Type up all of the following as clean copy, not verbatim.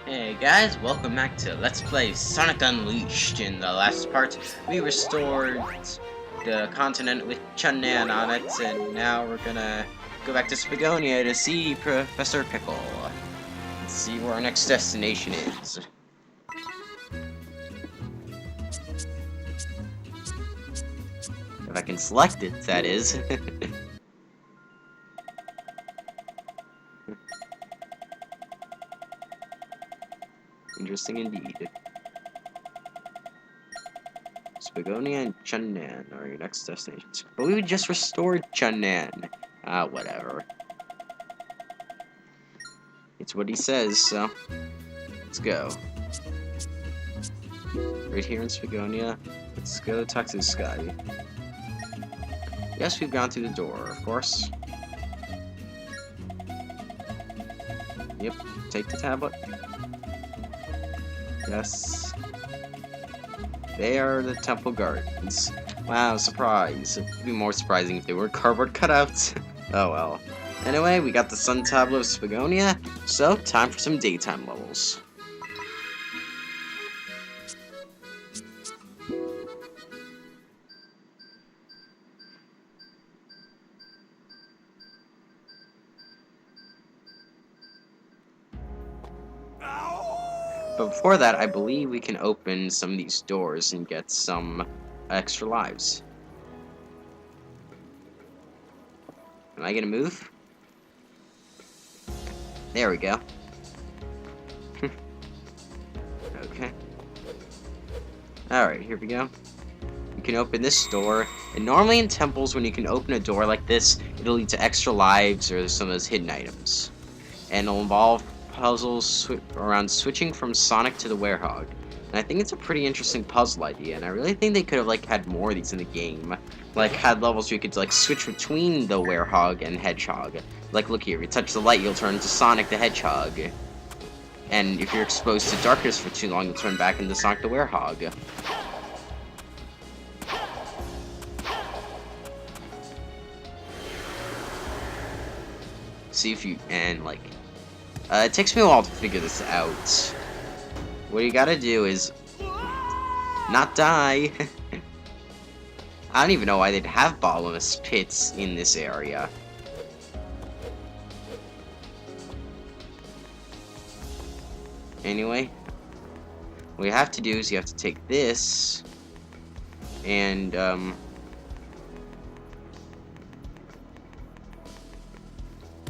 Hey guys, welcome back to Let's Play Sonic Unleashed. In the last part, we restored the continent with Chun-Nan on it, and now we're gonna go back to Spagonia to see Professor Pickle. Let's see where our next destination is. If I can select it, that is. Interesting indeed. Spagonia and Chun-Nan are your next destinations. But we just restored Chun-Nan. Whatever. It's what he says, so let's go. Right here in Spagonia. Let's go talk to this guy. Yes, we've gone through the door, of course. Yep, take the tablet. Yes. They are the temple guardians. Wow, surprise. It'd be more surprising if they were cardboard cutouts. Oh well. Anyway, we got the sun tablet of Spagonia, so time for some daytime levels. But before that, I believe we can open some of these doors and get some extra lives. Am I gonna move? There we go. Okay. Alright, here we go. You can open this door, and normally in temples, when you can open a door like this, it'll lead to extra lives or some of those hidden items. And it'll involve puzzles around switching from Sonic to the Werehog. And I think it's a pretty interesting puzzle idea, and I really think they could have had more of these in the game. Like had levels where you could switch between the Werehog and Hedgehog. Like look here, you touch the light, you'll turn into Sonic the Hedgehog. And if you're exposed to darkness for too long, you'll turn back into Sonic the Werehog. See if you it takes me a while to figure this out. What you gotta do is not die. I don't even know why they'd have bottomless pits in this area. Anyway, what you have to do is you have to take this and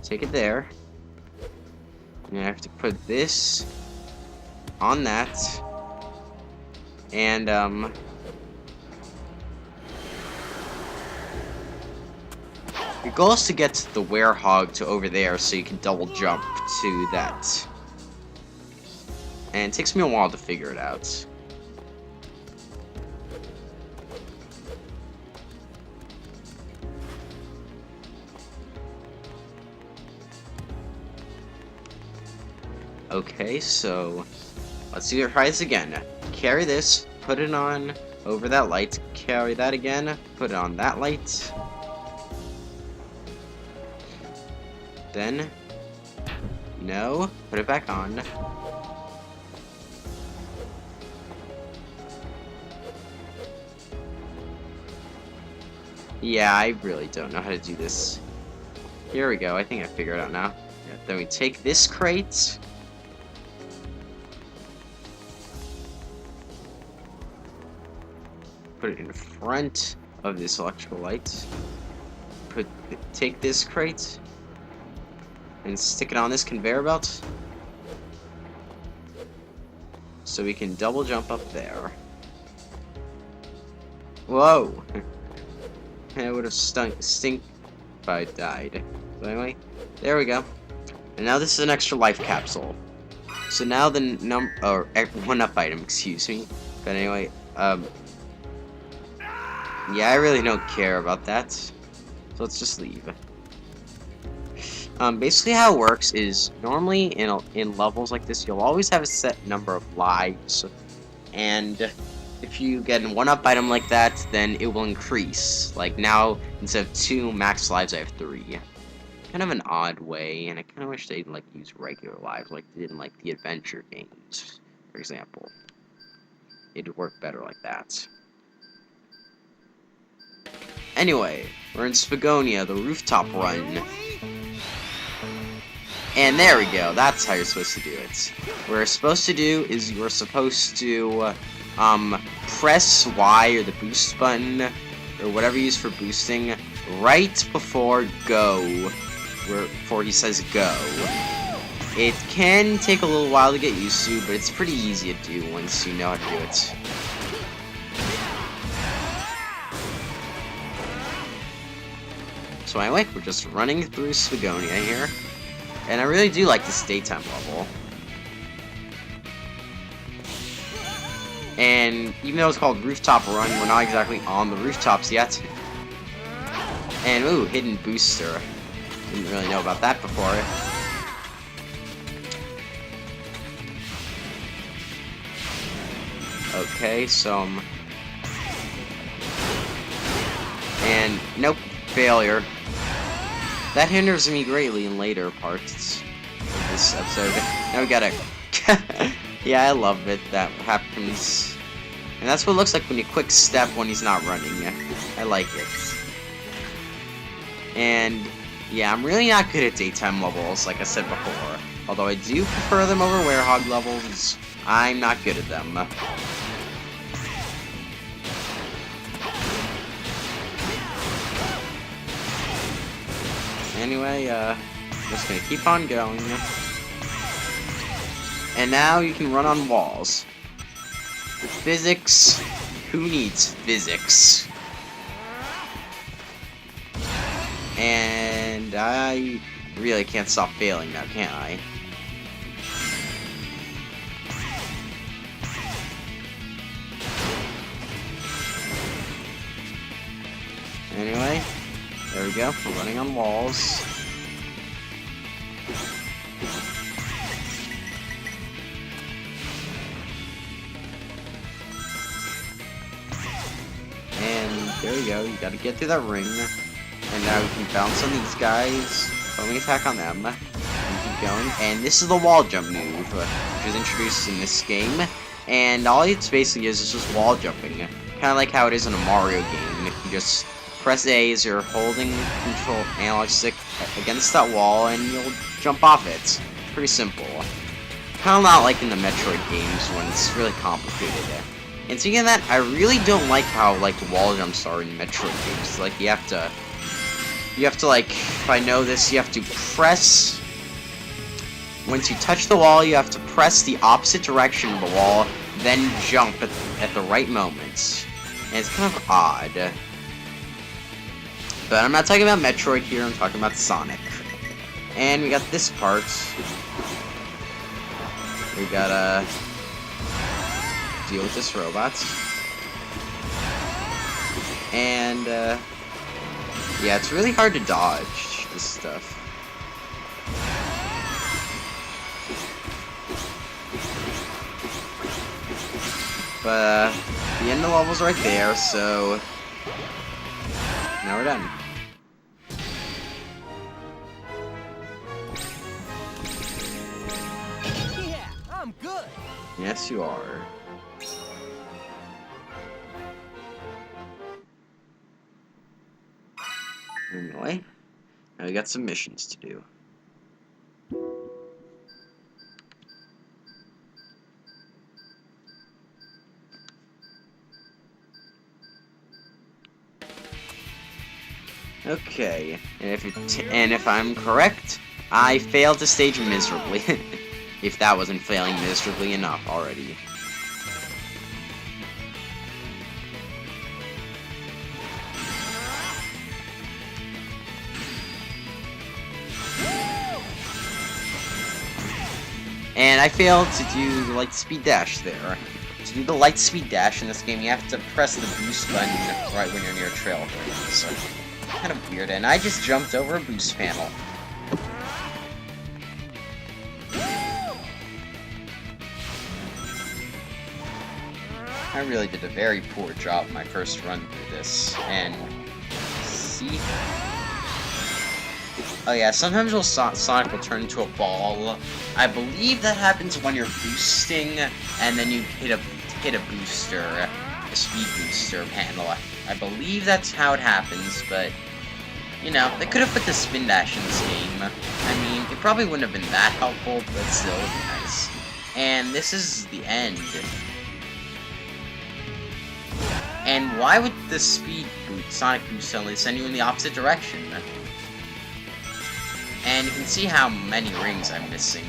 take it there. And I have to put this on that, and your goal is to get the Werehog to over there so you can double jump to that. And it takes me a while to figure it out. Okay, so let's try this again. Carry this, put it on over that light, carry that again, put it on that light. Then, no, put it back on. Yeah, I really don't know how to do this. Here we go, I think I figured it out now. Yeah, then we take this crate. Put it in front of this electrical light. Take this crate and stick it on this conveyor belt so we can double jump up there. Whoa! It would have stink if I died. So anyway, there we go. And now this is an extra life capsule. So now the one-up item, excuse me. But anyway, yeah, I really don't care about that. So let's just leave. Basically how it works is, normally in levels like this, you'll always have a set number of lives. And if you get a one-up item like that, then it will increase. Like now, instead of 2 max lives, I have 3. Kind kind of an odd way, and I kind of wish they'd like use regular lives like they did in like the adventure games, for example. It'd work better like that. Anyway, we're in Spagonia, the Rooftop Run. And there we go, that's how you're supposed to do it. What you're supposed to do is you're supposed to press Y or the boost button, or whatever you use for boosting, right before go, before he says go. It can take a little while to get used to, but it's pretty easy to do once you know how to do it. So anyway, we're just running through Spagonia here. And I really do like this daytime level. And even though it's called Rooftop Run, we're not exactly on the rooftops yet. And ooh, hidden booster. Didn't really know about that before. Okay, so and nope, failure. That hinders me greatly in later parts of this episode. Now we gotta... Yeah, I love it. That happens. And that's what it looks like when you quick step when he's not running. I like it. And, yeah, I'm really not good at daytime levels, like I said before. Although I do prefer them over Werehog levels, I'm not good at them. Anyway, just gonna keep on going. And now you can run on walls. Physics? Who needs physics? And I really can't stop failing now, can I? Anyway. There we go, we're running on walls. And there we go, you gotta get through that ring. And now we can bounce on these guys, only attack on them, and keep going. And this is the wall jump move, which is introduced in this game. And all it basically is just wall jumping. Kinda like how it is in a Mario game. You just press A as you're holding control analog stick against that wall, and you'll jump off it. Pretty simple. Kind of not like in the Metroid games when it's really complicated. And speaking of that, I really don't like how like wall jumps are in Metroid games. Like you have to like, if I know this, you have to press. Once you touch the wall, you have to press the opposite direction of the wall, then jump at the right moment. And it's kind of odd. But I'm not talking about Metroid here, I'm talking about Sonic. And we got this part. We gotta deal with this robot. And, yeah, it's really hard to dodge this stuff. But, the end of the level's right there, so now we're done. Yeah, I'm good. Yes, you are. Anyway, now we got some missions to do. Okay, and if I'm correct, I failed to stage miserably. If that wasn't failing miserably enough already. And I failed to do the Lightspeed Dash there. To do the Lightspeed Dash in this game, you have to press the boost button right when you're near trail things. So, kind of weird, and I just jumped over a boost panel. I really did a very poor job my first run through this, and see? Oh yeah, sometimes Sonic will turn into a ball. I believe that happens when you're boosting, and then you hit a booster, a speed booster panel. I believe that's how it happens, but you know, they could have put the spin dash in this game. I mean, it probably wouldn't have been that helpful, but still, it'd be nice. And this is the end. And why would the Sonic boost only send you in the opposite direction? And you can see how many rings I'm missing.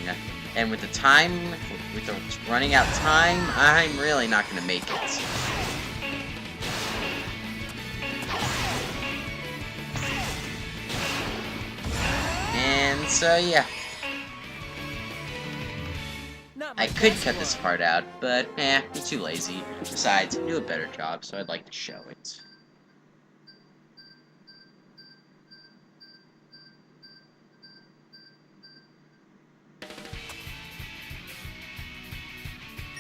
And with the running out time, I'm really not gonna make it. And so yeah. I could cut this part out, but I'm too lazy. Besides, I do a better job, so I'd like to show it.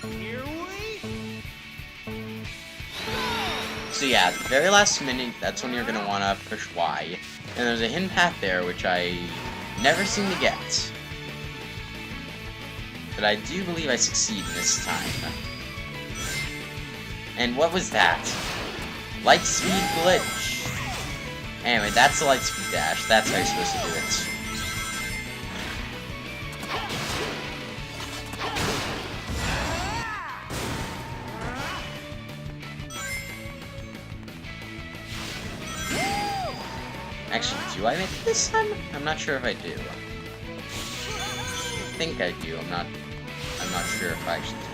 Here we So yeah, at the very last minute, that's when you're gonna wanna push Y. And there's a hidden path there, which I never seem to get. But I do believe I succeed this time. And what was that? Lightspeed glitch. Anyway, that's the Lightspeed Dash. That's how you're supposed to do it. Actually, do I make it this time? I'm not sure if I do. I think I do. I'm not sure if I actually do.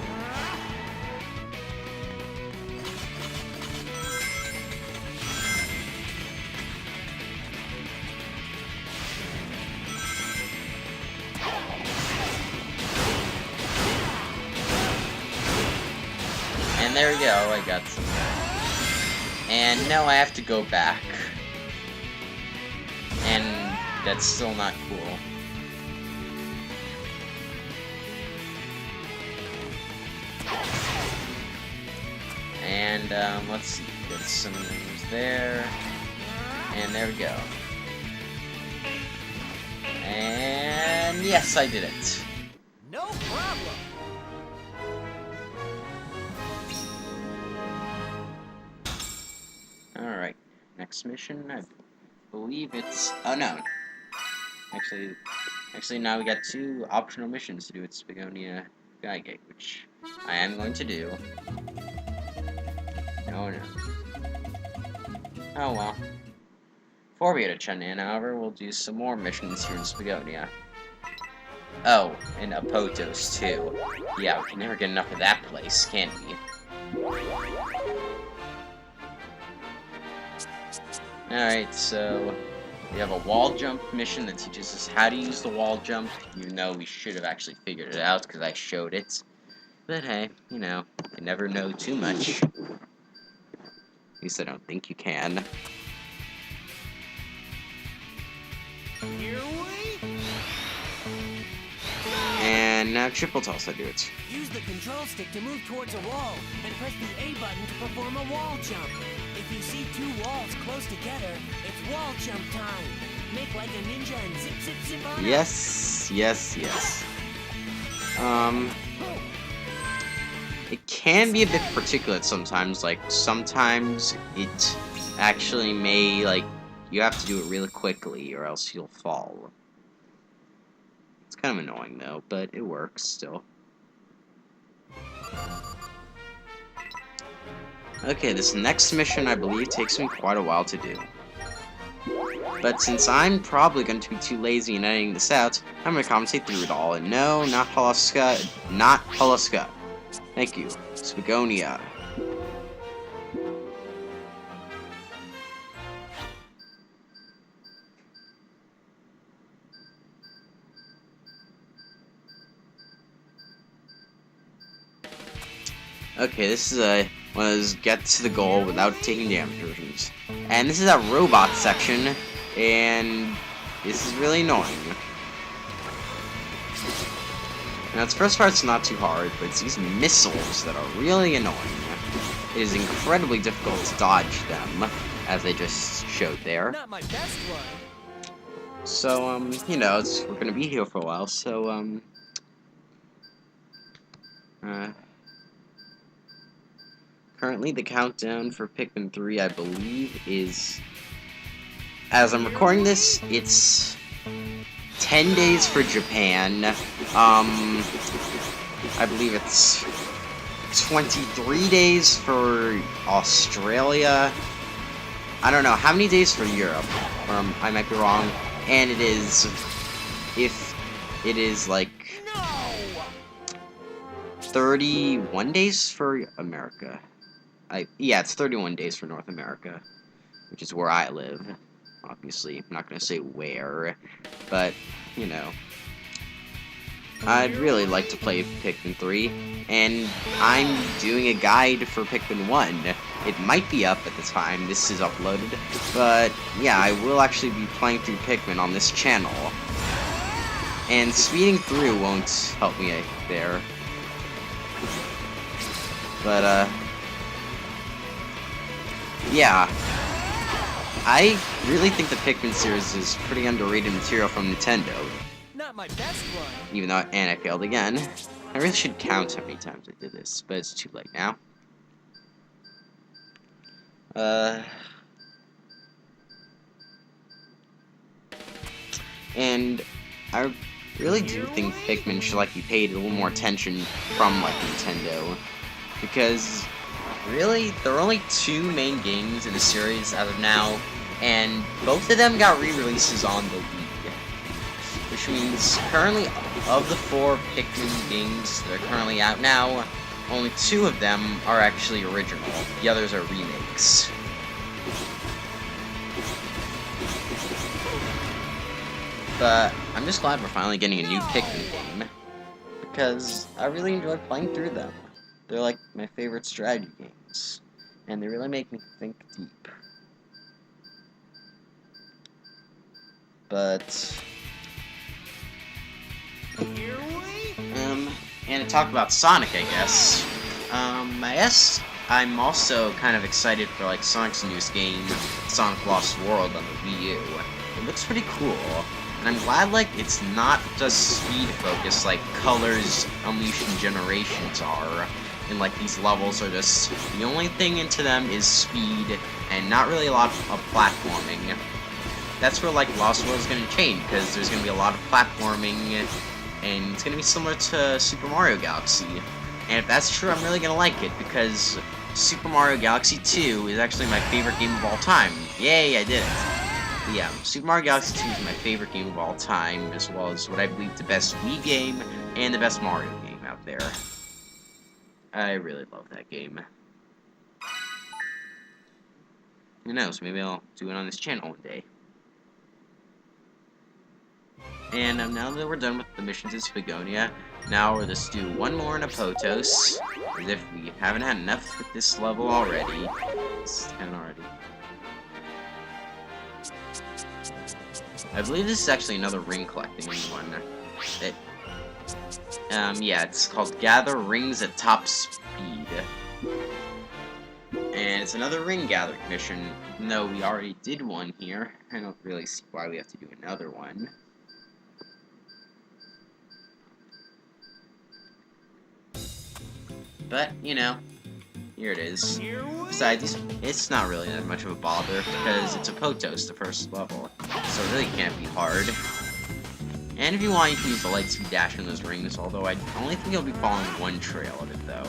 And there we go, I got some. And now I have to go back. And that's still not cool. And let's see, get some moves there. And there we go. And yes, I did it. no problem. Alright, next mission, I believe it's... oh no. Actually now we got 2 optional missions to do with Spagonia Gate, which I am going to do. No. Oh well. Before we get to Chenin, however, we'll do some more missions here in Spagonia. Oh, and Apotos too. Yeah, we can never get enough of that place, can we? Alright, so we have a wall jump mission that teaches us how to use the wall jump, even though we should have actually figured it out because I showed it. But hey, you know, you never know too much. At least I don't think you can. Here we And now Chip will tell us how to do it. use the control stick to move towards a wall, and press the A button to perform a wall jump. If you see 2 walls close together, it's wall jump time. Make like a ninja and zip, zip, zip on up. Yes. It can be a bit particulate sometimes, like, sometimes it actually may, like, you have to do it really quickly or else you'll fall. It's kind of annoying though, but it works still. Okay, this next mission I believe takes me quite a while to do. But since I'm probably going to be too lazy in editing this out, I'm going to commentate through it all. And no, not Holoska. Not Holoska. Thank you. Spagonia. Okay, this is was get to the goal without taking damage versions. And this is a robot section, and this is really annoying. Now, its first part's not too hard, but it's these missiles that are really annoying. It is incredibly difficult to dodge them, as they just showed there. Not my best one. So, you know, we're gonna be here for a while, so, currently the countdown for Pikmin 3, I believe, is, as I'm recording this, it's 10 days for Japan, I believe it's 23 days for Australia. I don't know how many days for Europe, or I might be wrong. And it is, if it is like 31 days for America. Yeah, it's 31 days for North America, which is where I live. Obviously, I'm not gonna say where, but you know. I'd really like to play Pikmin 3, and I'm doing a guide for Pikmin 1. It might be up at the time this is uploaded, but yeah, I will actually be playing through Pikmin on this channel. And speeding through won't help me there. But, yeah. I really think the Pikmin series is pretty underrated material from Nintendo. Not my best one. Even though, and I failed again. I really should count how many times I did this, but it's too late now. And I really do think Pikmin should be paid a little more attention from Nintendo, because really there are only 2 main games in the series as of now, and both of them got re-releases on the Wii. Which means currently, of the 4 Pikmin games that are currently out now, only 2 of them are actually original. The others are remakes. But I'm just glad we're finally getting a new Pikmin game, because I really enjoy playing through them. They're like my favorite strategy games, and they really make me think deep. But and to talk about Sonic, I guess. I'm also kind of excited for Sonic's newest game, Sonic Lost World on the Wii U. It looks pretty cool, and I'm glad it's not just speed focused like Colors Unleashed and Generations are. And these levels are just the only thing into them is speed and not really a lot of platforming. That's where Lost World is going to change, because there's going to be a lot of platforming, and it's going to be similar to Super Mario Galaxy. And if that's true, I'm really going to like it, because Super Mario Galaxy 2 is actually my favorite game of all time. Yay, I did it. But yeah, Super Mario Galaxy 2 is my favorite game of all time, as well as what I believe the best Wii game and the best Mario game out there. I really love that game. Who knows, maybe I'll do it on this channel one day. And now that we're done with the missions in Spagonia, now we'll just do one more in Apotos, as if we haven't had enough with this level already. It's 10 already. I believe this is actually another ring collecting one. Yeah, it's called Gather Rings at Top Speed. And it's another ring gathering mission, even though we already did one here. I don't really see why we have to do another one. But, you know, here it is. Besides, it's not really that much of a bother, because it's Apotos, the first level, so it really can't be hard. And if you want, you can use the Lightspeed Dash in those rings, although I only think you'll be following one trail of it, though.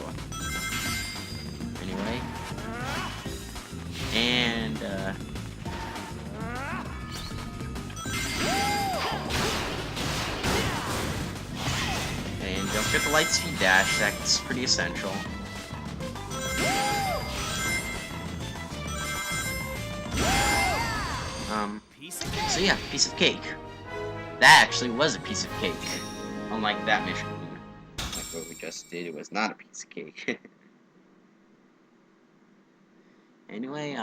Anyway. And, and don't forget the Lightspeed Dash, that's pretty essential. So yeah, piece of cake. That actually was a piece of cake. Unlike that mission. Like what we just did, it was not a piece of cake. Anyway,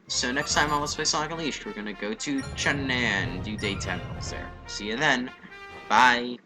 so next time on Let's Play Sonic Unleashed, we're gonna go to Chunnan and do day 10 levels there. See you then. Bye.